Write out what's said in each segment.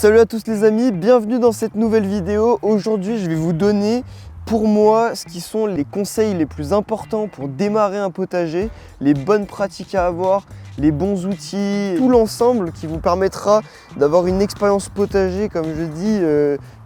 Salut à tous les amis, bienvenue dans cette nouvelle vidéo. Aujourd'hui je vais vous donner pour moi ce qui sont les conseils les plus importants pour démarrer un potager, les bonnes pratiques à avoir, les bons outils, tout l'ensemble qui vous permettra d'avoir une expérience potager, comme je dis,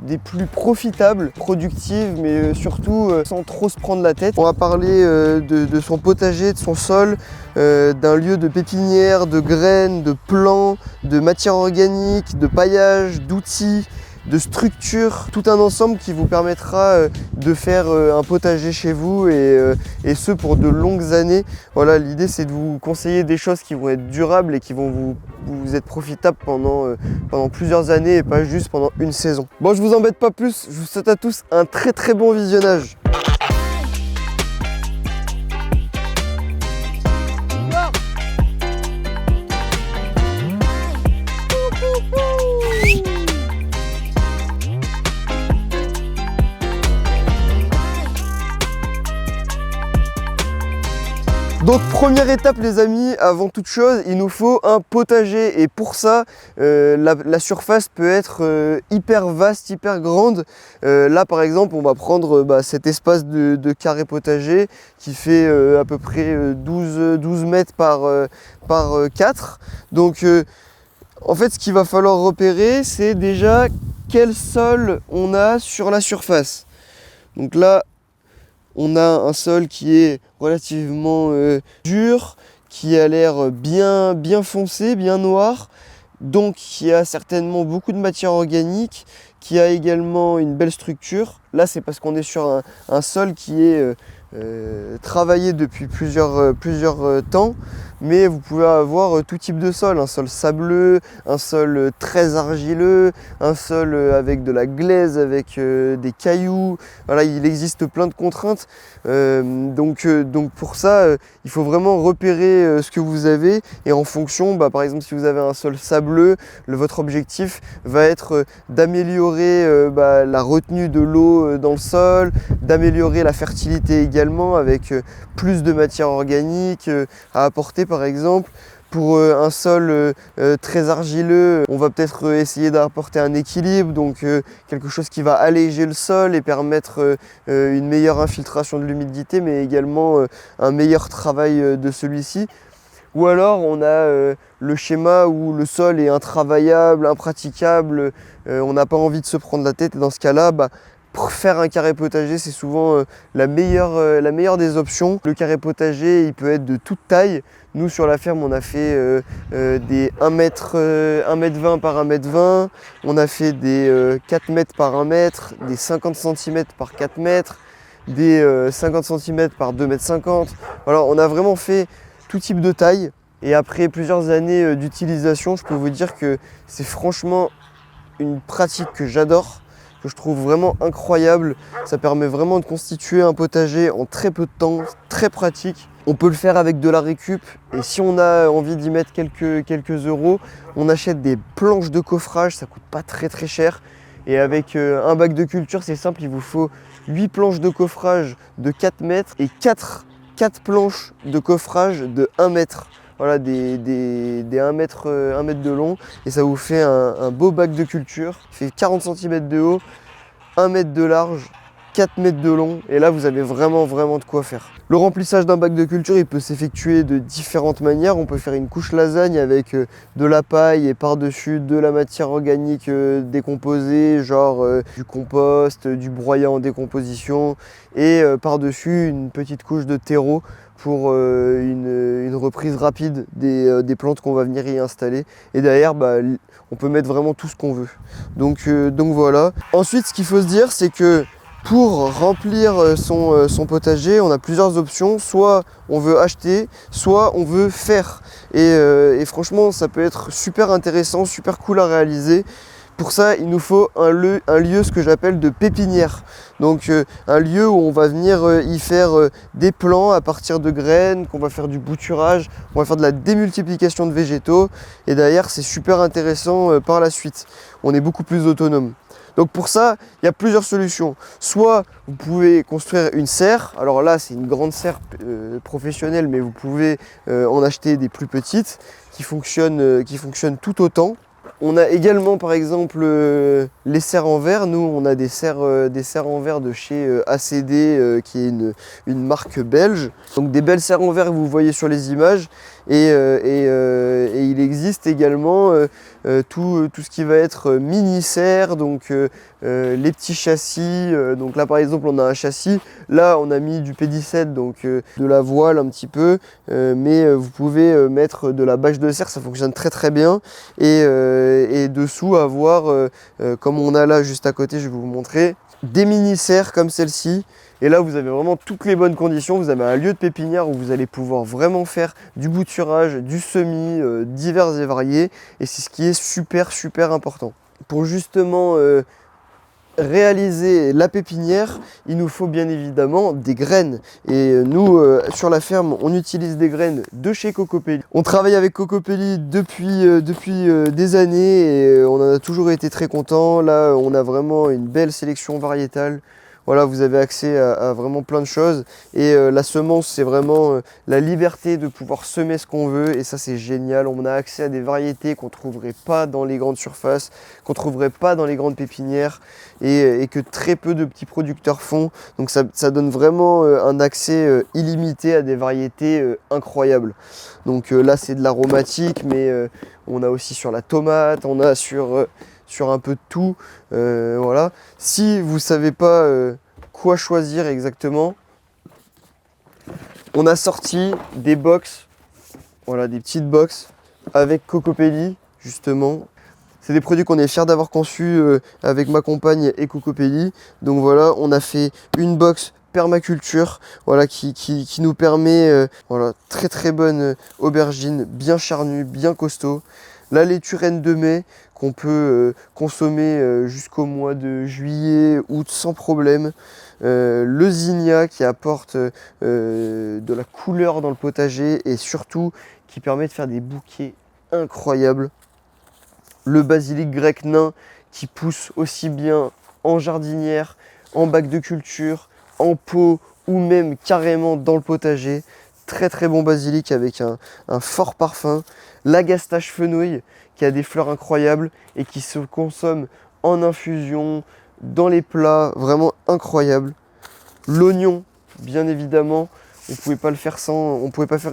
des plus profitables, productives, mais surtout sans trop se prendre la tête. On va parler de son potager, de son sol, d'un lieu de pépinière, de graines, de plants, de matières organiques, de paillage, d'outils, de structure, tout un ensemble qui vous permettra de faire un potager chez vous et ce pour de longues années. Voilà, l'idée c'est de vous conseiller des choses qui vont être durables et qui vont vous être profitables pendant plusieurs années et pas juste pendant une saison. Bon, je vous embête pas plus, je vous souhaite à tous un très bon visionnage. Donc première étape les amis, avant toute chose, il nous faut un potager et pour ça, la surface peut être hyper vaste, hyper grande. Là par exemple, on va prendre cet espace de carré potager qui fait à peu près 12 mètres par 4. Donc en fait, ce qu'il va falloir repérer, c'est déjà quel sol on a sur la surface. Donc là, on a un sol qui est relativement dur, qui a l'air bien foncé, bien noir, donc qui a certainement beaucoup de matière organique, qui a également une belle structure. Là, c'est parce qu'on est sur un sol qui est travaillé depuis plusieurs temps, mais vous pouvez avoir tout type de sol, un sol sableux, un sol très argileux, un sol avec de la glaise, avec des cailloux. Voilà, il existe plein de contraintes, donc pour ça il faut vraiment repérer ce que vous avez et en fonction, par exemple si vous avez un sol sableux, votre objectif va être d'améliorer la retenue de l'eau dans le sol, d'améliorer la fertilité également avec plus de matière organique à apporter par exemple. Pour un sol très argileux, on va peut-être essayer d'apporter un équilibre, donc quelque chose qui va alléger le sol et permettre une meilleure infiltration de l'humidité, mais également un meilleur travail de celui-ci. Ou alors on a le schéma où le sol est intravaillable, impraticable, on n'a pas envie de se prendre la tête et dans ce cas-là, pour faire un carré potager, c'est souvent la meilleure des options. Le carré potager, il peut être de toute taille. Nous, sur la ferme, on a fait des 1m20 par 1m20. On a fait des 4 mètres par 1 mètre, des 50 cm par 4 mètres, des 50 cm par 2,50 m. Voilà, on a vraiment fait tout type de taille. Et après plusieurs années d'utilisation, je peux vous dire que c'est franchement une pratique que j'adore, que je trouve vraiment incroyable. Ça permet vraiment de constituer un potager en très peu de temps, très pratique. On peut le faire avec de la récup et si on a envie d'y mettre quelques euros, on achète des planches de coffrage, ça coûte pas très cher. Et avec un bac de culture, c'est simple, il vous faut 8 planches de coffrage de 4 mètres et 4 planches de coffrage de 1 mètre. Voilà, des 1 mètre de long et ça vous fait un beau bac de culture. Il fait 40 cm de haut, 1 mètre de large, 4 mètres de long et là vous avez vraiment de quoi faire. Le remplissage d'un bac de culture il peut s'effectuer de différentes manières. On peut faire une couche lasagne avec de la paille et par-dessus de la matière organique décomposée, genre du compost, du broyat en décomposition et par-dessus une petite couche de terreau pour une reprise rapide des plantes qu'on va venir y installer. Et derrière, on peut mettre vraiment tout ce qu'on veut. Donc voilà. Ensuite, ce qu'il faut se dire, c'est que pour remplir son potager, on a plusieurs options. Soit on veut acheter, soit on veut faire. Et franchement, ça peut être super intéressant, super cool à réaliser. Pour ça, il nous faut un lieu, ce que j'appelle de pépinière. Donc un lieu où on va venir y faire des plants à partir de graines, qu'on va faire du bouturage, on va faire de la démultiplication de végétaux. Et derrière, c'est super intéressant par la suite. On est beaucoup plus autonome. Donc pour ça, il y a plusieurs solutions. Soit vous pouvez construire une serre. Alors là, c'est une grande serre professionnelle, mais vous pouvez en acheter des plus petites qui fonctionnent tout autant. On a également par exemple les serres en verre. Nous on a des serres en verre de chez ACD qui est une marque belge. Donc des belles serres en verre que vous voyez sur les images. Et il existe également tout ce qui va être mini serre, donc les petits châssis. Donc là par exemple on a un châssis, là on a mis du P17, donc de la voile un petit peu, mais vous pouvez mettre de la bâche de serre, ça fonctionne très très bien. Et dessous avoir, comme on a là juste à côté, je vais vous montrer, des mini serres comme celle-ci. Et là, vous avez vraiment toutes les bonnes conditions. Vous avez un lieu de pépinière où vous allez pouvoir vraiment faire du bouturage, du semis, divers et variés. Et c'est ce qui est super, super important. Pour justement réaliser la pépinière, il nous faut bien évidemment des graines. Et nous, sur la ferme, on utilise des graines de chez Cocopelli. On travaille avec Cocopelli depuis des années et on en a toujours été très contents. Là, on a vraiment une belle sélection variétale. Voilà, vous avez accès à vraiment plein de choses. Et la semence, c'est vraiment la liberté de pouvoir semer ce qu'on veut. Et ça, c'est génial. On a accès à des variétés qu'on ne trouverait pas dans les grandes surfaces, qu'on ne trouverait pas dans les grandes pépinières et que très peu de petits producteurs font. Donc ça donne vraiment un accès illimité à des variétés incroyables. Donc là, c'est de l'aromatique, mais on a aussi sur la tomate, on a sur un peu de tout, voilà. Si vous ne savez pas quoi choisir exactement, on a sorti des box, voilà, des petites box avec Cocopelli, justement. C'est des produits qu'on est fiers d'avoir conçus avec ma compagne et Cocopelli. Donc voilà, on a fait une box permaculture, voilà, qui nous permet, voilà, très très bonne aubergine, bien charnue, bien costaud. La laitue Reine de Mai qu'on peut consommer jusqu'au mois de juillet, août sans problème. Le zinnia qui apporte de la couleur dans le potager et surtout qui permet de faire des bouquets incroyables. Le basilic grec nain qui pousse aussi bien en jardinière, en bac de culture, en pot ou même carrément dans le potager. Très très bon basilic avec un fort parfum. L'agastache fenouil qui a des fleurs incroyables et qui se consomme en infusion, dans les plats, vraiment incroyable. L'oignon, bien évidemment, on pouvait pas le faire sans, on pouvait pas faire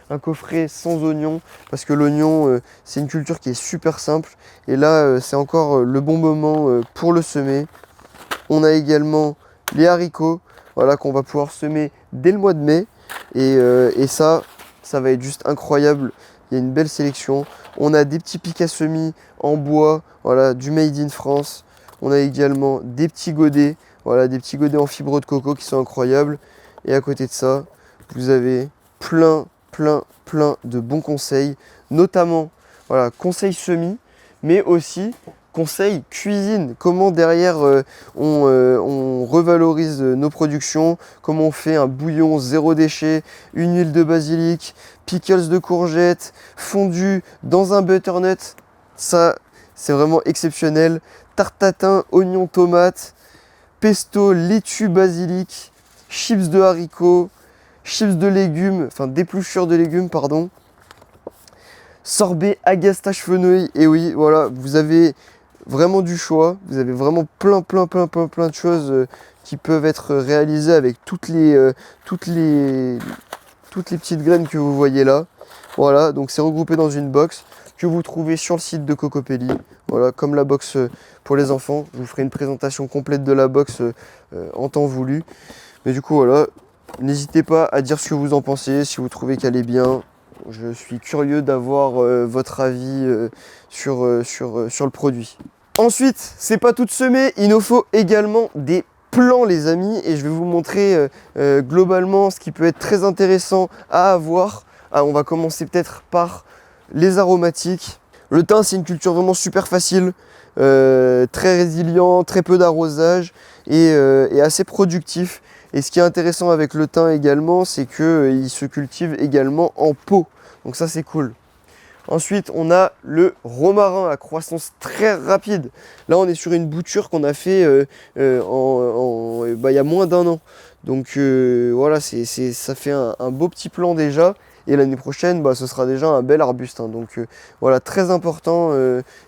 un coffret sans oignon parce que l'oignon c'est une culture qui est super simple et là c'est encore le bon moment pour le semer. On a également les haricots, voilà, qu'on va pouvoir semer dès le mois de mai et ça va être juste incroyable. Il y a une belle sélection. On a des petits pics à semis en bois, voilà, du Made in France. On a également des petits godets, voilà, des petits godets en fibre de coco qui sont incroyables. Et à côté de ça, vous avez plein de bons conseils, notamment, voilà, conseils semis, mais aussi conseils cuisine. Comment derrière on revalorise nos productions, comment on fait un bouillon zéro déchet, une huile de basilic, pickles de courgettes, fondu dans un butternut. Ça, c'est vraiment exceptionnel. Tarte tatin, oignon, tomate, pesto, laitue, basilic, chips de haricots, chips de légumes, enfin d'épluchures de légumes, pardon. Sorbet agastache fenouil. Et oui, voilà, vous avez vraiment du choix. Vous avez vraiment plein de choses qui peuvent être réalisées avec toutes les petites graines que vous voyez là. Voilà, donc c'est regroupé dans une box que vous trouvez sur le site de Cocopelli. Voilà, comme la box pour les enfants. Je vous ferai une présentation complète de la box en temps voulu. Mais du coup, voilà, n'hésitez pas à dire ce que vous en pensez, si vous trouvez qu'elle est bien. Je suis curieux d'avoir votre avis sur le produit. Ensuite, c'est pas tout semé, il nous faut également des plants les amis et je vais vous montrer globalement ce qui peut être très intéressant à avoir. Ah, on va commencer peut-être par les aromatiques. Le thym c'est une culture vraiment super facile, très résilient, très peu d'arrosage et assez productif. Et ce qui est intéressant avec le thym également, c'est qu'il se cultive également en pot. Donc ça c'est cool. Ensuite, on a le romarin à croissance très rapide. Là, on est sur une bouture qu'on a fait il y a moins d'un an. Donc voilà, ça fait un beau petit plan déjà. et l'année prochaine, bah, ce sera déjà un bel arbuste, hein. Donc voilà, très important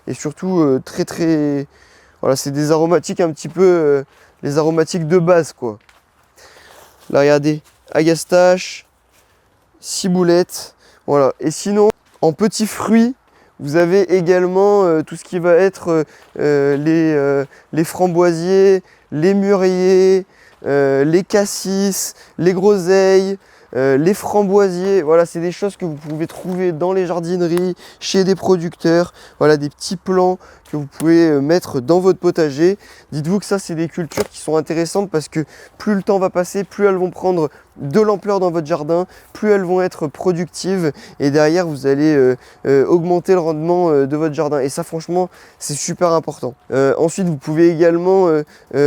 et surtout très... Voilà, c'est des aromatiques un petit peu, les aromatiques de base, quoi. Là, regardez, agastache, ciboulette, voilà. Et sinon, en petits fruits, vous avez également tout ce qui va être les framboisiers, les mûriers, les cassis, les groseilles, les framboisiers. Voilà, c'est des choses que vous pouvez trouver dans les jardineries, chez des producteurs. Voilà, des petits plants que vous pouvez mettre dans votre potager. Dites-vous que ça, c'est des cultures qui sont intéressantes parce que plus le temps va passer, plus elles vont prendre de l'ampleur dans votre jardin, plus elles vont être productives et derrière vous allez augmenter le rendement de votre jardin, et ça franchement c'est super important. Ensuite vous pouvez également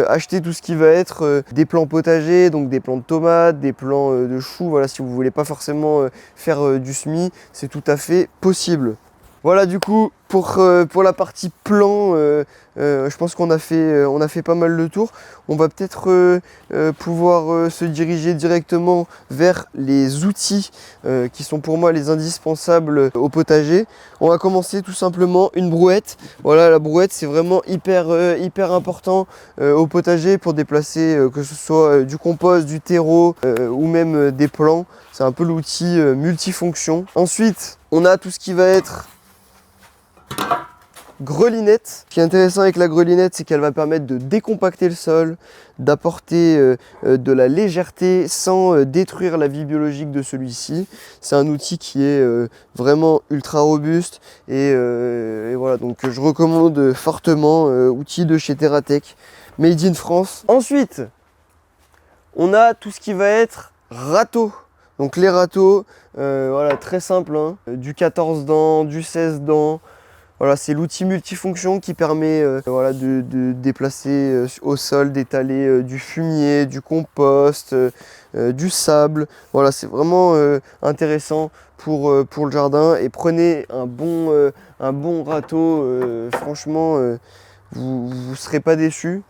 acheter tout ce qui va être des plants potagers, donc des plants de tomates, des plants de choux. Voilà, si vous voulez pas forcément faire du semis, c'est tout à fait possible. Voilà, du coup, pour la partie plan, je pense qu'on a fait pas mal le tour. On va peut-être pouvoir se diriger directement vers les outils qui sont pour moi les indispensables au potager. On va commencer tout simplement une brouette. Voilà, la brouette, c'est vraiment hyper important au potager pour déplacer que ce soit du compost, du terreau ou même des plants. C'est un peu l'outil multifonction. Ensuite, on a tout ce qui va être grelinette. Ce qui est intéressant avec la grelinette, c'est qu'elle va permettre de décompacter le sol, d'apporter de la légèreté sans détruire la vie biologique de celui-ci. C'est un outil qui est vraiment ultra robuste et voilà, donc je recommande fortement, outil de chez TerraTech, made in France. Ensuite, on a tout ce qui va être râteau. Donc les râteaux, voilà, très simple, hein, du 14 dents, du 16 dents. Voilà, c'est l'outil multifonction qui permet voilà, de déplacer au sol, d'étaler du fumier, du compost, du sable. Voilà, c'est vraiment intéressant pour le jardin. Et prenez un bon râteau, franchement, vous ne serez pas déçus.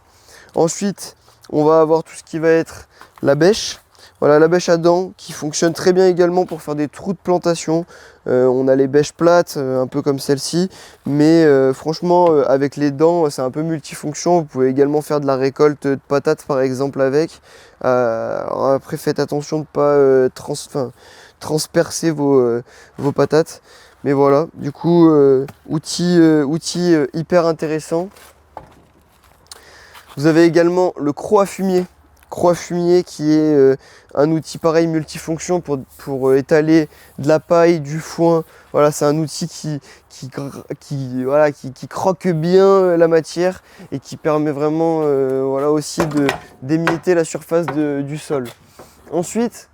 Ensuite, on va avoir tout ce qui va être la bêche. Voilà, la bêche à dents qui fonctionne très bien également pour faire des trous de plantation. On a les bêches plates, un peu comme celle-ci, mais franchement, avec les dents, c'est un peu multifonction. Vous pouvez également faire de la récolte de patates, par exemple, avec. Alors après, faites attention de ne pas transpercer vos patates. Mais voilà, du coup, outil hyper intéressant. Vous avez également le croc à fumier. Croc fumier qui est un outil pareil multifonction pour étaler de la paille, du foin. Voilà, c'est un outil qui croque bien la matière et qui permet vraiment voilà, aussi d'émietter la surface du sol. Ensuite,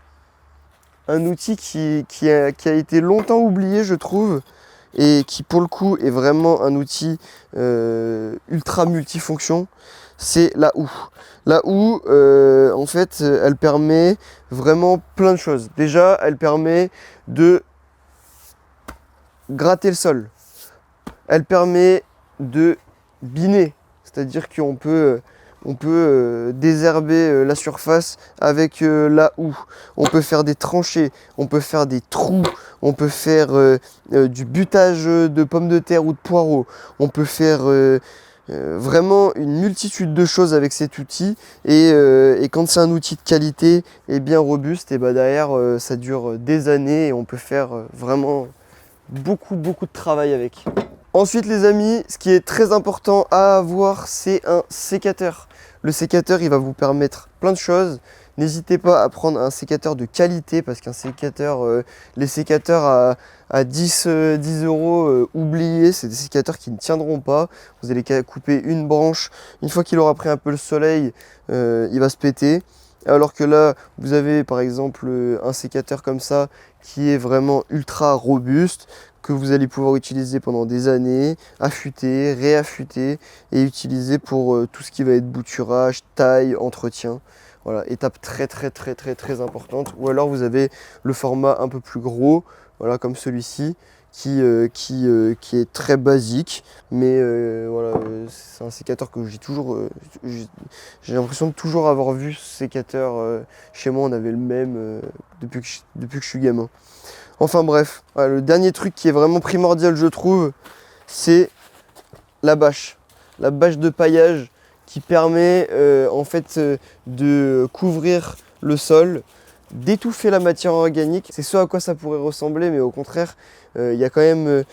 un outil qui a été longtemps oublié, je trouve, et qui pour le coup est vraiment un outil ultra multifonction, c'est la houe. La houe, en fait, elle permet vraiment plein de choses. Déjà, elle permet de gratter le sol. Elle permet de biner, c'est-à-dire qu'on peut désherber la surface avec la houe. On peut faire des tranchées, on peut faire des trous, on peut faire du butage de pommes de terre ou de poireaux. On peut faire vraiment une multitude de choses avec cet outil et quand c'est un outil de qualité et bien robuste, et bah derrière ça dure des années et on peut faire vraiment beaucoup de travail avec. Ensuite les amis, ce qui est très important à avoir, c'est un sécateur. Le sécateur, il va vous permettre plein de choses. N'hésitez pas à prendre un sécateur de qualité parce qu'un sécateur, les sécateurs à 10 €, oubliez, c'est des sécateurs qui ne tiendront pas. Vous allez couper une branche, une fois qu'il aura pris un peu le soleil, il va se péter. Alors que là, vous avez par exemple un sécateur comme ça qui est vraiment ultra robuste, que vous allez pouvoir utiliser pendant des années, affûter, réaffûter et utiliser pour tout ce qui va être bouturage, taille, entretien. Voilà, étape très importante. Ou alors vous avez le format un peu plus gros, voilà, comme celui-ci, qui est très basique, mais voilà, c'est un sécateur que j'ai l'impression de toujours avoir vu ce sécateur chez moi. On avait le même depuis que je suis gamin. Enfin bref, voilà, le dernier truc qui est vraiment primordial, je trouve, c'est la bâche de paillage qui permet en fait de couvrir le sol, d'étouffer la matière organique. C'est ce à quoi ça pourrait ressembler, mais au contraire, il y a quand même,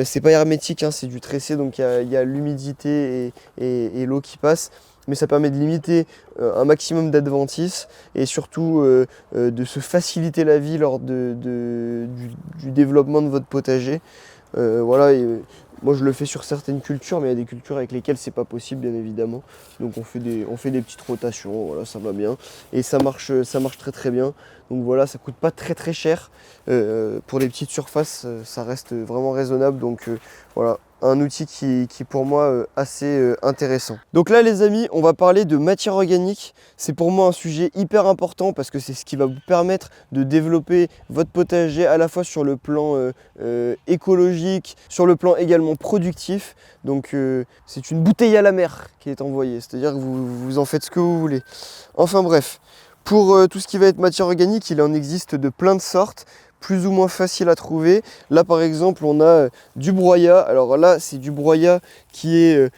c'est pas hermétique, hein, c'est du tressé, donc il y a l'humidité et l'eau qui passe. Mais ça permet de limiter un maximum d'adventices et surtout de se faciliter la vie lors du développement de votre potager. Voilà, moi je le fais sur certaines cultures, mais il y a des cultures avec lesquelles c'est pas possible, bien évidemment. Donc on fait des petites rotations, voilà, ça va bien. Et ça marche très très bien. Donc voilà, ça coûte pas très très cher. Pour les petites surfaces, ça reste vraiment raisonnable. Donc voilà, un outil qui pour moi assez intéressant. Donc là les amis, on va parler de matière organique. C'est pour moi un sujet hyper important parce que c'est ce qui va vous permettre de développer votre potager à la fois sur le plan écologique, sur le plan également productif. Donc c'est une bouteille à la mer qui est envoyée, c'est-à-dire que vous en faites ce que vous voulez. Enfin bref, pour tout ce qui va être matière organique, il en existe de plein de sortes, plus ou moins facile à trouver. Là par exemple on a du broyat. Alors là c'est du broyat qui est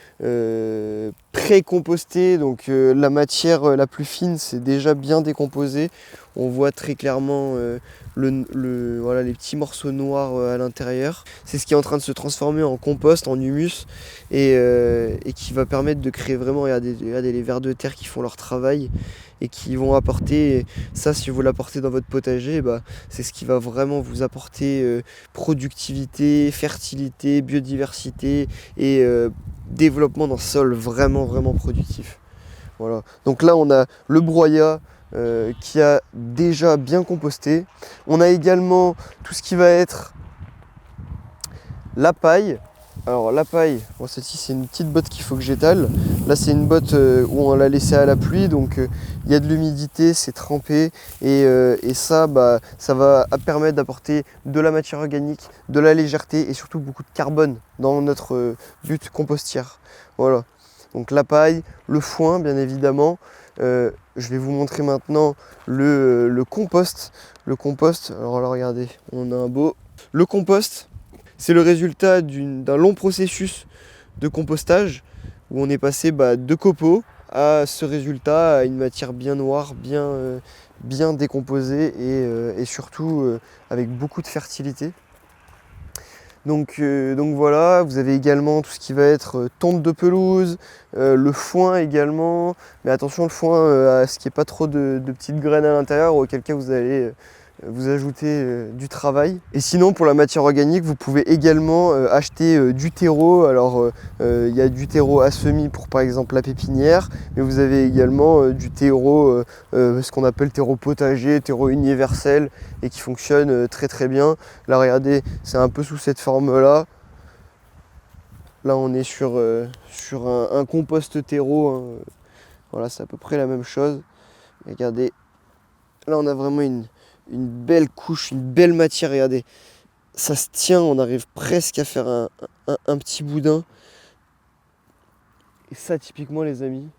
pré-composté, donc la matière la plus fine c'est déjà bien décomposé. On voit très clairement voilà, les petits morceaux noirs à l'intérieur. C'est ce qui est en train de se transformer en compost, en humus, et qui va permettre de créer vraiment, regardez les vers de terre qui font leur travail et qui vont apporter ça. Si vous l'apportez dans votre potager, bah, c'est ce qui va vraiment vous apporter productivité, fertilité, biodiversité et développement d'un sol vraiment vraiment productif. Voilà. Donc là on a le broyat qui a déjà bien composté. On a également tout ce qui va être la paille. Alors la paille, bon, celle-ci c'est une petite botte qu'il faut que j'étale. Là c'est une botte où on l'a laissée à la pluie, donc il y a de l'humidité, c'est trempé et ça, bah, ça va permettre d'apporter de la matière organique, de la légèreté et surtout beaucoup de carbone dans notre butte compostière. Voilà, donc la paille, le foin bien évidemment. Je vais vous montrer maintenant le compost. Le compost, alors là regardez, on a un beau... Le compost, c'est le résultat d'un long processus de compostage où on est passé de copeaux à ce résultat, à une matière bien noire, bien décomposée et surtout avec beaucoup de fertilité. Donc voilà, vous avez également tout ce qui va être tonte de pelouse, le foin également, mais attention le foin à ce qu'il n'y ait pas trop de petites graines à l'intérieur, auquel cas vous allez vous ajouter du travail. Et sinon pour la matière organique, vous pouvez également acheter du terreau. Alors il y a du terreau à semis pour par exemple la pépinière, mais vous avez également du terreau, ce qu'on appelle terreau potager, terreau universel, et qui fonctionne très très bien. Là regardez, c'est un peu sous cette forme là. Là on est sur un compost terreau, hein. Voilà, c'est à peu près la même chose. Regardez, là on a vraiment une belle couche, une belle matière, regardez. Ça se tient, on arrive presque à faire un petit boudin. Et ça typiquement les amis,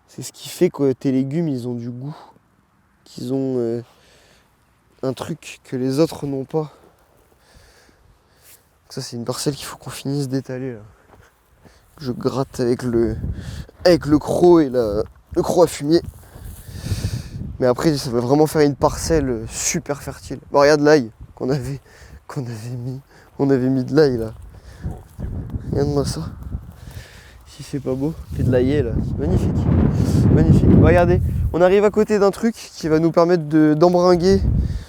c'est ce qui fait que tes légumes ils ont du goût, qu'ils ont un truc que les autres n'ont pas. Ça c'est une parcelle qu'il faut qu'on finisse d'étaler là. Je gratte avec le croc et le croc à fumier. Mais après ça va vraiment faire une parcelle super fertile. Bon, regarde l'ail qu'on avait mis. On avait mis de l'ail là. Regarde-moi ça. Si c'est pas beau, c'est de l'ail là. C'est magnifique. Magnifique. Bon, regardez, on arrive à côté d'un truc qui va nous permettre d'embringuer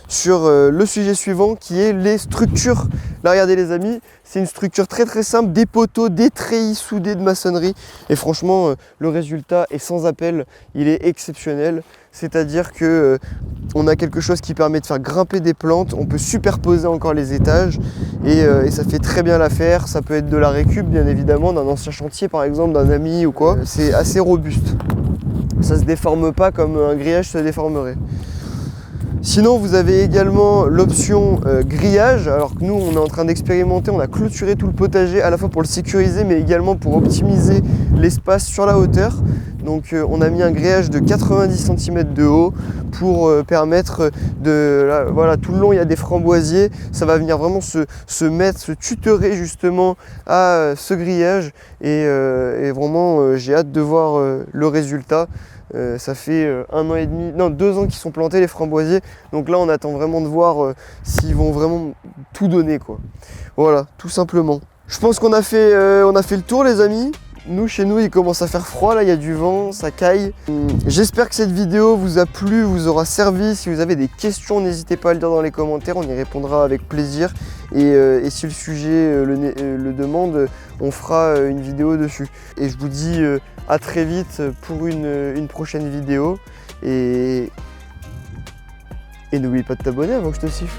sur le sujet suivant qui est les structures. Là regardez les amis, c'est une structure très très simple, des poteaux, des treillis soudés de maçonnerie et franchement le résultat est sans appel, il est exceptionnel. C'est-à-dire que on a quelque chose qui permet de faire grimper des plantes, on peut superposer encore les étages et ça fait très bien l'affaire. Ça peut être de la récup bien évidemment, d'un ancien chantier par exemple, d'un ami ou quoi. C'est assez robuste, ça se déforme pas comme un grillage se déformerait. Sinon, vous avez également l'option grillage, alors que nous, on est en train d'expérimenter, on a clôturé tout le potager à la fois pour le sécuriser, mais également pour optimiser l'espace sur la hauteur. Donc on a mis un grillage de 90 cm de haut pour permettre de... Là, voilà, tout le long il y a des framboisiers, ça va venir vraiment se tutorer justement à ce grillage et vraiment j'ai hâte de voir le résultat. Ça fait 1 an et demi, non 2 ans qu'ils sont plantés les framboisiers, donc là on attend vraiment de voir s'ils vont vraiment tout donner quoi. Voilà, tout simplement. Je pense qu'on a fait le tour les amis. Nous, chez nous, il commence à faire froid, là, il y a du vent, ça caille. J'espère que cette vidéo vous a plu, vous aura servi. Si vous avez des questions, n'hésitez pas à le dire dans les commentaires, on y répondra avec plaisir. Et si le sujet le demande, on fera une vidéo dessus. Et je vous dis à très vite pour une prochaine vidéo. Et n'oublie pas de t'abonner avant que je te siffle.